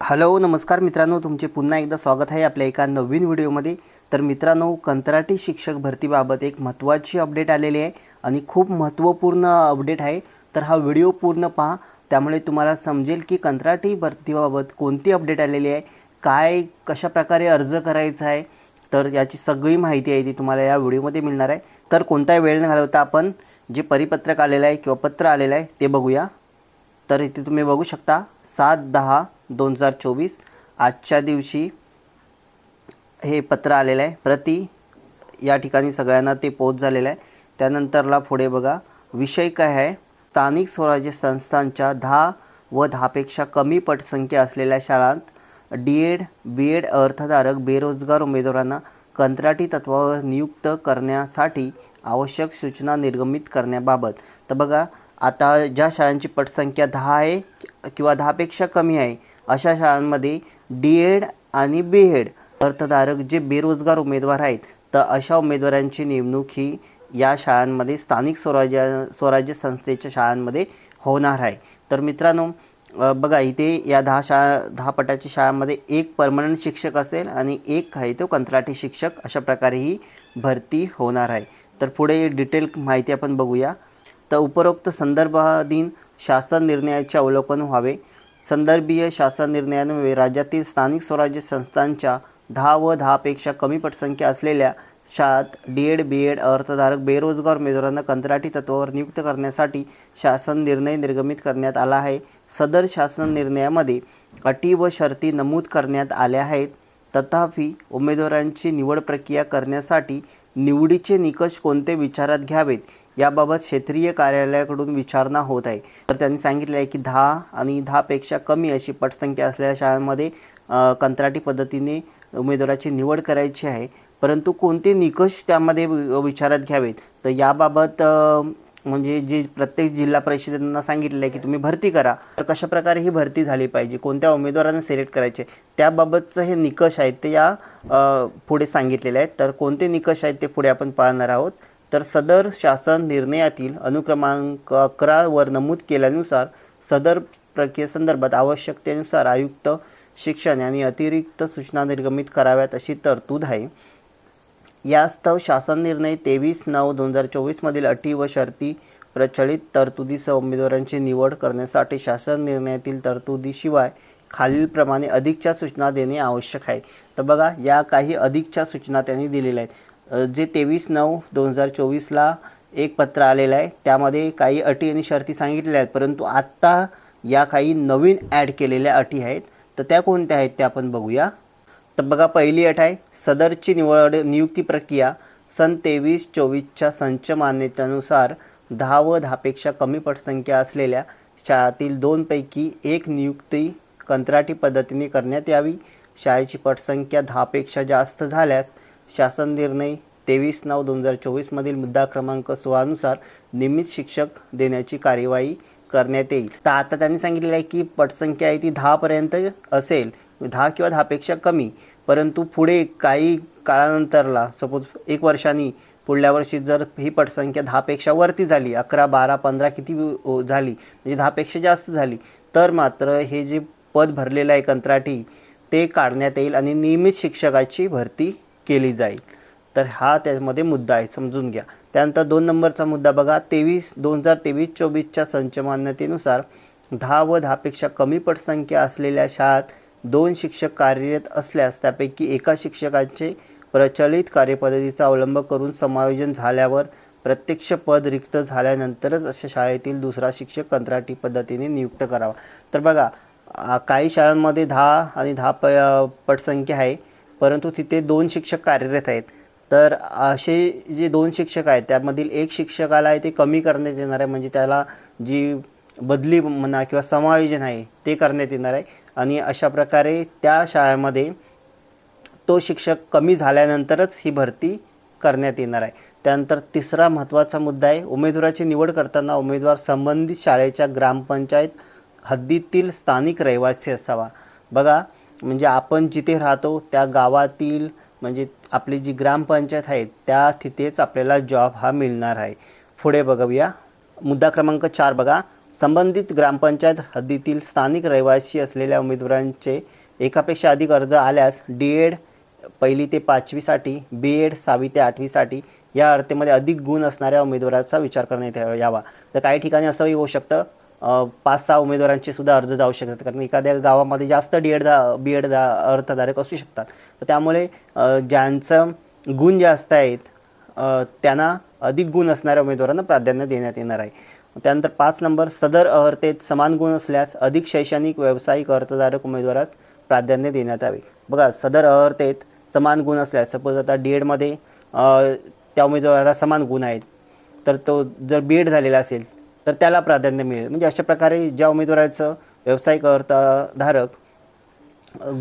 Hello नमस्कार मित्रांनो, तुमचे पुन्हा एकदा स्वागत आहे आपल्या एका नवीन व्हिडिओमध्ये। तर मित्रांनो, कंत्राटी शिक्षक भरतीबाबत एक महत्त्वाची अपडेट आलेली आहे आणि खूप महत्त्वपूर्ण अपडेट आहे। तर हा व्हिडिओ पूर्ण पहा, त्यामुळे तुम्हाला समजेल की कंत्राटी भरतीबाबत कोणती अपडेट आलेली आहे, काय कशा प्रकारे अर्ज करायचा आहे। तर याची सगळी माहिती आहे ती तुम्हाला या व्हिडिओमध्ये मिळणार आहे। तर कोणताही वेळ न घालवता आपण जे परिपत्रक आलेलं आहे किंवा पत्र आलेलं आहे ते बघूया। तर इथे तुम्ही बघू शकता 7/10/2024 आजच्या दिवशी हे पत्र आलेलं आहे। प्रति या ठिकाणी सगळ्यांना ते पोच झालेलं आहे। त्यानंतरला पुढे बघा, विषय काय आहे, स्थानिक स्वराज्य संस्थांच्या 10 व 10 पेक्षा कमी पटसंख्या असलेल्या शाळांत डी.एड. बी.एड. अर्थधारक बेरोजगार उमेदवारांना कंत्राटी तत्त्वावर नियुक्त करण्यासाठी आवश्यक सूचना निर्गमित करण्याबाबत। तर बघा, आता ज्या शाळांची पटसंख्या 10 आहे किंवा 10 पेक्षा कमी आहे अशा शाळांमध्ये डी.एड. आणि बी.एड. अर्थधारक जे बेरोजगार उमेदवार आहेत, तर अशा उमेदवारांची नेमणूक ही या शाळांमध्ये स्थानिक स्वराज्य संस्थेच्या शाळांमध्ये होणार आहे। तर मित्रांनो बघा, इथे या 10 पटाच्या शाळांमध्ये एक परमनंट शिक्षक असेल आणि एक आहे तो कंत्राटी शिक्षक, अशा प्रकारे ही भरती होणार आहे। तर पुढे डिटेल माहिती आपण बघूया। तर उपरोक्त संदर्भाधीन शासन निर्णयाचे अवलोकन व्हावे। संदर्भीय शासन निर्णयान्वये राज्यातील स्थानिक स्वराज्य संस्थांच्या 10 व 10 पेक्षा कमी पटसंख्या असलेल्या शाळात डी.एड. बी.एड. अर्थधारक बेरोजगार उमेदवारांना कंत्राटी तत्त्वावर नियुक्त करण्यासाठी शासन निर्णय निर्गमित करण्यात आला आहे। सदर शासन निर्णयामध्ये अटी व शर्ती नमूद करण्यात आल्या आहेत। तथापि उमेदवारांची निवड प्रक्रिया करण्यासाठी निवडीचे निकष कोणते विचारात घ्यावेत याबाबत क्षेत्रीय कार्यालयाकडून विचारणा होत आहे। तर त्यांनी सांगितले आहे की 10 आणि 10 पेक्षा कमी अशी पटसंख्या असलेल्या शाळांमध्ये कंत्राटी पद्धतीने उमेदवाराची निवड करायची आहे, परंतु कोणते निकष त्यामध्ये विचारात घ्यावेत, तर याबाबत म्हणजे जे प्रत्येक जिल्हा परिषदेंना सांगितले आहे की तुम्ही भरती करा, तर कशा प्रकारे ही भरती झाली पाहिजे, कोणत्या उमेदवारांना सिलेक्ट करायचे त्याबाबतचं हे निकष आहेत ते या पुढे सांगितलेले आहेत। तर कोणते निकष आहेत ते पुढे आपण पाहणार आहोत। तर सदर शासन निर्णयातील अनुक्रमांक 11 वर नमूद केल्यानुसार सदर प्रक्रियेसंदर्भात आवश्यकतेनुसार आयुक्त शिक्षण यांनी अतिरिक्त सूचना निर्गमित कराव्यात अशी तरतूद आहे। यास्तव शासन निर्णय 23/9/2024 मधील अटी व शर्ती प्रचलित तरतुदीसह उमेदवारांची निवड करण्यासाठी शासन निर्णयातील तरतुदीशिवाय खालीलप्रमाणे अधिकच्या सूचना देणे आवश्यक आहे। तर बघा, या काही अधिकच्या सूचना त्यांनी दिलेल्या आहेत। जे 23/9/2024ला एक पत्र आलेलं आहे, त्यामध्ये काही अटी आणि शर्ती सांगितलेल्या आहेत, परंतु आत्ता या काही नवीन ॲड केलेल्या अटी आहेत। तर त्या कोणत्या आहेत ते आपण बघूया। तर बघा, पहिली अट आहे, सदरची नियुक्ती प्रक्रिया सन 23-24च्या संच मान्यतेनुसार 10 व 10 पेक्षा कमी पटसंख्या असलेल्या शाळातील 2 पैकी 1 नियुक्ती कंत्राटी पद्धतीने करण्यात यावी। शाळेची पटसंख्या 10 पेक्षा जास्त झाल्यास शासन निर्णय 23/9/2024 मधील मुद्दा क्रमांक 16 नुसार नियमित शिक्षक देण्याची कार्यवाही करण्यात येईल। तर आता त्यांनी सांगितलेलं आहे की पटसंख्या आहे ती 10 पर्यंत असेल, 10 किंवा 10 पेक्षा कमी, परंतु पुढे काही काळानंतरला सपोज 1 वर्षांनी पुढल्या वर्षी जर ही पटसंख्या 10 पेक्षा वरती झाली, 11, 12, 15 किती झाली, म्हणजे 10 पेक्षा जास्त झाली, तर मात्र हे जे पद भरलेलं आहे कंत्राटी ते काढण्यात येईल आणि नियमित शिक्षकाची भरती केली जाईल। तर हा त्यामध्ये मुद्दा आहे, समजून घ्या। त्यानंतर 2 नंबरचा मुद्दा बघा, 2023-24च्या संच मान्यतेनुसार 10 व 10 पेक्षा कमी पटसंख्या असलेल्या शाळात 2 शिक्षक कार्यरत असल्यास त्यापैकी एका शिक्षकाचे प्रचलित कार्यपद्धतीचा अवलंब करून समायोजन झाल्यावर प्रत्यक्ष पद रिक्त झाल्यानंतरच अशा शाळेतील दुसरा शिक्षक कंत्राटी पद्धतीने नियुक्त करावा। तर बघा, काही शाळांमध्ये 10 आणि 10 पटसंख्या आहे, परंतु तिथे 2 शिक्षक कार्यरत आहेत। तर असे जे 2 शिक्षक आहेत त्यामधील एक शिक्षकाला आहे ते कमी करण्यात येणार आहे, म्हणजे त्याला जी बदली म्हणा किंवा समायोजन आहे ते करण्यात येणार आहे आणि अशा प्रकारे त्या शाळेमध्ये तो शिक्षक कमी झाल्यानंतरच ही भरती करण्यात येणार आहे। त्यानंतर तिसरा महत्त्वाचा मुद्दा आहे, उमेदवाराची निवड करताना उमेदवार संबंधित शाळेच्या ग्रामपंचायत हद्दीतील स्थानिक रहिवासी असावा। बघा, म्हणजे आपण जिथे राहतो त्या गावातील म्हणजे आपली जी ग्रामपंचायत आहे त्या तिथेच आपल्याला जॉब हा मिळणार आहे। पुढे बघूया, मुद्दा क्रमांक 4 बघा, संबंधित ग्रामपंचायत हद्दीतील स्थानिक रहिवासी असलेल्या उमेदवारांचे एकापेक्षा अधिक अर्ज आल्यास डी.एड. 1ली ते 5वीसाठी, बी.एड. 6वी ते 8वीसाठी या अर्थेमध्ये अधिक गुण असणाऱ्या उमेदवाराचा विचार करण्यात यावा. तर काही ठिकाणी असंही होऊ शकतं 5-6 उमेदवारांचे सुद्धा अर्ज जाऊ शकतात, कारण एखाद्या गावामध्ये जास्त बी.एड. अर्थधारक असू शकतात. तर त्यामुळे ज्यांचं गुण जास्त आहेत त्यांना अधिक गुण असणाऱ्या उमेदवारांना प्राधान्य देण्यात येणार आहे. त्यानंतर 5 नंबर, सदर अहर्तेत समान गुण असल्यास अधिक शैक्षणिक व्यावसायिक अर्थधारक उमेदवारास प्राधान्य देण्यात यावे. बघा, सदर अहर्तेत समान गुण असल्यास, सपोज आता डी.एडमध्ये त्या उमेदवाराला समान गुण आहेत, तर तो जर बी.एड. झालेला असेल तर त्याला प्राधान्य मिळेल. म्हणजे अशा प्रकारे ज्या उमेदवाराचं व्यावसायिक अर्थधारक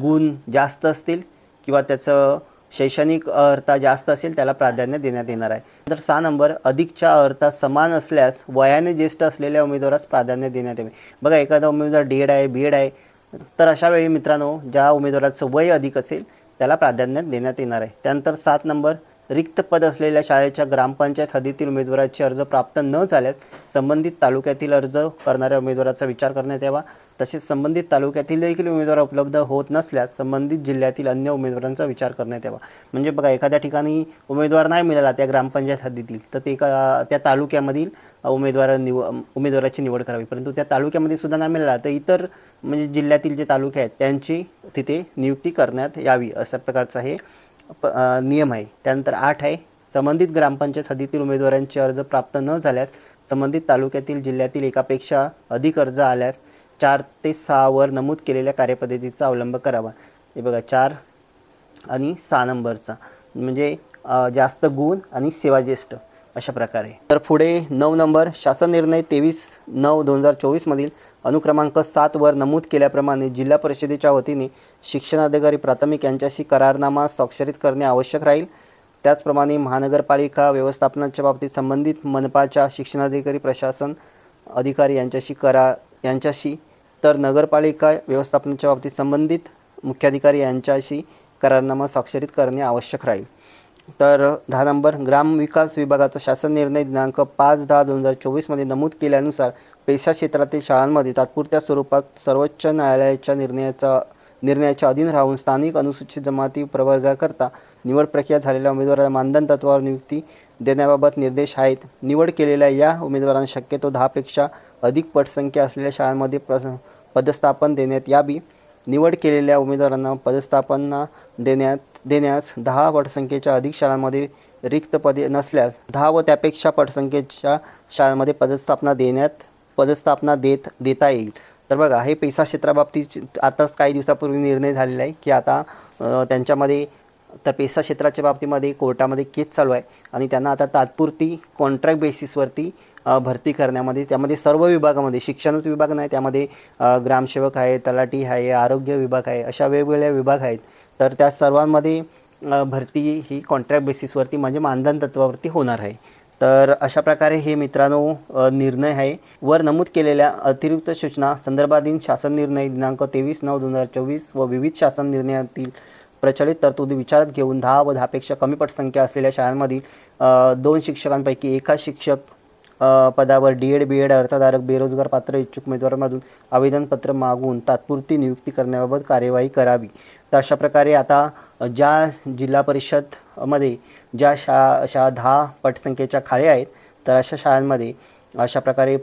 गुण जास्त असतील किंवा त्याचं शैक्षणिक अर्हता जास्त असेल त्याला प्राधान्य देण्यात येणार आहे. तर 6 नंबर, अधिकच्या अर्थात समान असल्यास वयाने ज्येष्ठ असलेल्या उमेदवारास प्राधान्य देण्यात यावे. बघा, एखादा उमेदवार डी.एड. आहे, बी.एड. आहे, तर अशा वेळी मित्रांनो ज्या उमेदवाराचं वय अधिक असेल त्याला प्राधान्य देण्यात येणार आहे. त्यानंतर 7 नंबर, रिक्त पद असलेल्या शाळेच्या ग्रामपंचायत हद्दीतील उमेदवाराचे अर्ज प्राप्त न झाल्यास संबंधित तालुक्यातील अर्ज करणाऱ्या उमेदवाराचा विचार करण्यात यावा. तसेच संबंधित तालुक्यातील देखील उमेदवार उपलब्ध होत नसल्यास संबंधित जिल्ह्यातील अन्य उमेदवारांचा विचार करण्यात यावा. म्हणजे बघा, एखाद्या ठिकाणी उमेदवार नाही मिळाला त्या ग्रामपंचायत हद्दीतील, तर ते त्या तालुक्यामधील उमेदवाराची निवड करावी. परंतु त्या तालुक्यामध्ये सुद्धा नाही मिळाला तर इतर म्हणजे जिल्ह्यातील जे तालुके आहेत त्यांची तिथे नियुक्ती करण्यात यावी, अशा प्रकारचा हे नियम आहे. त्यानंतर 8 आहे, संबंधित ग्रामपंचायत हद्दीतील उमेदवारांचे अर्ज प्राप्त न झाल्यास संबंधित तालुक्यातील जिल्ह्यातील एकापेक्षा अधिक अर्ज आल्यास 4 ते 6 वर नमूद केलेल्या कार्यपद्धतीचा अवलंब करावा. हे बघा, 4 आणि 6 नंबरचा म्हणजे जास्त गुण आणि सेवा ज्येष्ठ अशा प्रकारे. तर पुढे 9 नंबर, शासन निर्णय 23/9/2024 मधील अनुक्रमांक 7 वर नमूद केल्याप्रमाणे जिल्हा परिषदेच्या वतीने शिक्षणाधिकारी प्राथमिक यांच्याशी करारनामा स्वाक्षरित करणे आवश्यक राहील. त्याचप्रमाणे महानगरपालिका व्यवस्थापनाच्या बाबतीत संबंधित मनपाच्या शिक्षणाधिकारी प्रशासन अधिकारी यांच्याशी तर नगरपालिका व्यवस्थापनाच्या बाबतीत संबंधित मुख्याधिकारी यांच्याशी करारनामा स्वाक्षरित करणे आवश्यक राहील. तर 10 नंबर, ग्रामविकास विभागाचा शासन निर्णय दिनांक 5/10/2024 मध्ये नमूद केल्यानुसार पेशा क्षेत्रातील शाळांमध्ये तात्पुरत्या स्वरूपात सर्वोच्च न्यायालयाच्या निर्णयाच्या अधीन राहून स्थानिक अनुसूचित जमाती प्रवर्गाकरता निवड प्रक्रिया झालेल्या उमेदवाराला मानधन तत्त्वावर नियुक्ती देण्याबाबत निर्देश आहेत. निवड केलेल्या या उमेदवारांना शक्यतो 10 पेक्षा अधिक पटसंख्या असलेल्या शाळांमध्ये पदस्थापन देण्यात यावी. निवड केलेल्या उमेदवारांना पदस्थापना देण्यास 10 पटसंख्येच्या अधिक शाळांमध्ये रिक्त पदे नसल्यास 10 व त्यापेक्षा पटसंख्येच्या शाळांमध्ये पदस्थापना देता येईल. तर बघा, हे पेशा क्षेत्राबाबतीत आताच काही दिवसापूर्वी निर्णय झालेला आहे की आता त्यांच्यामध्ये तर पेशा क्षेत्राच्या बाबतीमध्ये कोर्टामध्ये केस चालू आहे आणि त्यांना आता तात्पुरती कॉन्ट्रॅक्ट बेसिसवरती भरती करण्यामध्ये, त्यामध्ये सर्व विभागामध्ये, शिक्षणच विभाग नाही, त्यामध्ये ग्रामसेवक आहे, तलाठी आहे, आरोग्य विभाग आहे, अशा वेगवेगळ्या विभाग आहेत. तर त्या सर्वांमध्ये भरती ही कॉन्ट्रॅक्ट बेसिसवरती म्हणजे मानधन तत्त्वावरती होणार आहे. तर अशा प्रकारे हे मित्रांनो निर्णय आहे. वर नमूद केलेल्या अतिरिक्त सूचना संदर्भातील शासन निर्णय दिनांक 23/9/2024 व विविध शासन निर्णयातील प्रचलित तरतुदी विचारात घेऊन 10 व 10पेक्षा कमी पटसंख्या असलेल्या शाळांमधील 2 शिक्षकांपैकी एका शिक्षक पदावर डी.एड. बी.एड. अर्थधारक बेरोजगार पात्र इच्छुक उमेदवारांमधून आवेदनपत्र मागून तात्पुरती नियुक्ती करण्याबाबत कार्यवाही करावी. तर अशा प्रकारे आता ज्या जिल्हा परिषदमध्ये ज्या अशा 10 पटसंख्येच्या खाली आहेत तर अशा शाळांमध्ये अशा प्रकारे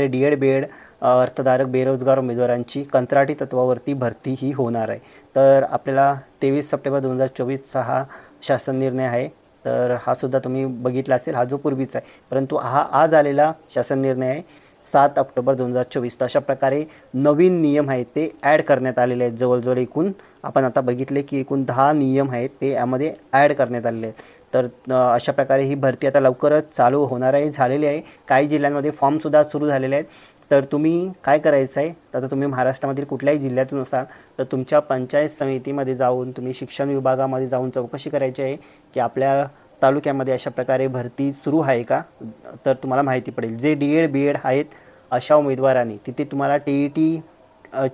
डी.एड. बी.एड. अर्थधारक बेरोजगार उमेदवारांची कंत्राटी तत्त्वावरती भरती ही होणार आहे. तर आपल्याला 23 सप्टेंबर 2024 हा शासन निर्णय आहे. तर हा सुद्धा तुम्ही बघितला असेल, हा जो पूर्वीचा आहे, परंतु हा आज आलेला शासन निर्णय आहे 7 ऑक्टोबर 2024. तर अशा प्रकारे नवीन नियम आहेत ते ॲड करण्यात आलेले आहेत. जवळजवळ एकूण आपण आता बघितले की एकूण 10 नियम आहेत ते यामध्ये ॲड करण्यात आलेले आहेत. तर अशा प्रकारे ही भरती आता लवकरच चालू होणार आहे, झालेली आहे. काही जिल्ह्यांमध्ये फॉर्मसुद्धा सुरू झालेले आहेत. तर तुम्ही काय करायचं आहे, आता तुम्ही महाराष्ट्रामधील कुठल्याही जिल्ह्यातून असाल तर तुमच्या पंचायत समितीमध्ये जाऊन तुम्ही शिक्षण विभागामध्ये जाऊन चौकशी करायची आहे की आपल्या तालुक्यामध्ये अशा प्रकारे भरती सुरू आहे का. तर तुम्हाला माहिती पडेल. जे डी.एड. बी.एड. आहेत अशा उमेदवारांनी तिथे तुम्हाला टी.ई.टी.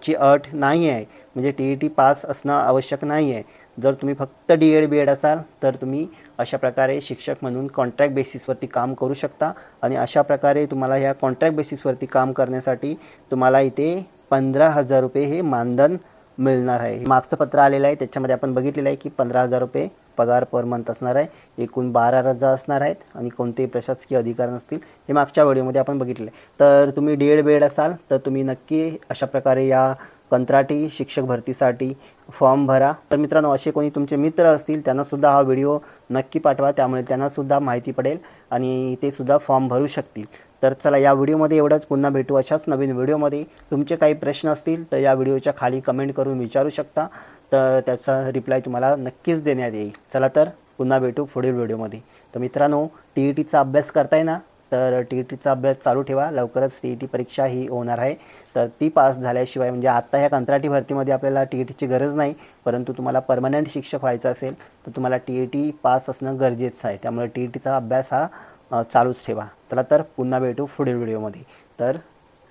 ची अट नाही आहे, म्हणजे टी.ई.टी. पास असणं आवश्यक नाही आहे. जर तुम्ही फक्त डी.एड. बी.एड. असाल तर तुम्ही अशा प्रकारे शिक्षक म्हणून कॉन्ट्रॅक्ट बेसिसवरती काम करू शकता आणि अशा प्रकारे तुम्हाला ह्या कॉन्ट्रॅक्ट बेसिसवरती काम करण्यासाठी तुम्हाला इथे 15,000 रुपये हे मानधन मिळणार आहे. मागचं पत्र आलेलं आहे त्याच्यामध्ये आपण बघितलेलं आहे की 15,000 रुपये पगार पर मंथ असणार आहे. एकूण 12,000 असणार आहेत आणि कोणतेही प्रशासकीय अधिकार नसतील. हे मागच्या व्हिडिओमध्ये आपण बघितले. तर तुम्ही D.ED असाल तर तुम्ही नक्की अशा प्रकारे या कंत्राटी शिक्षक भरतीसाठी फॉर्म भरा. तर मित्रांनो, असे कोणी तुमचे मित्र असतील त्यांनासुद्धा हा व्हिडिओ नक्की पाठवा, त्यामुळे त्यांनासुद्धा माहिती पडेल आणि ते सुद्धा फॉर्म भरू शकतील. तर चला, या व्हिडिओमध्ये एवढंच. पुन्हा भेटू अशाच नवीन व्हिडिओमध्ये. तुमचे काही प्रश्न असतील तर या व्हिडिओच्या खाली कमेंट करून विचारू शकता, तर त्याचा रिप्लाय तुम्हाला नक्कीच देण्यात येईल. चला तर पुन्हा भेटू पुढील व्हिडिओमध्ये. तर मित्रांनो, TETचा अभ्यास करताय ना, तर TETचा अभ्यास चालू ठेवा. लवकरच TET परीक्षा ही होणार आहे. तर ती पास झाल्याशिवाय, म्हणजे आता ह्या कंत्राटी भरतीमध्ये आपल्याला TETची गरज नाही, परंतु तुम्हाला परमनंट शिक्षक व्हायचं असेल तर तुम्हाला TET पास असणं गरजेचं आहे. त्यामुळे TETचा अभ्यास हा चालूच ठेवा. चला तर पुन्हा भेटू पुढील व्हिडिओमध्ये. तर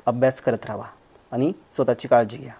अभ्यास करत राहा आणि स्वतःची काळजी घ्या.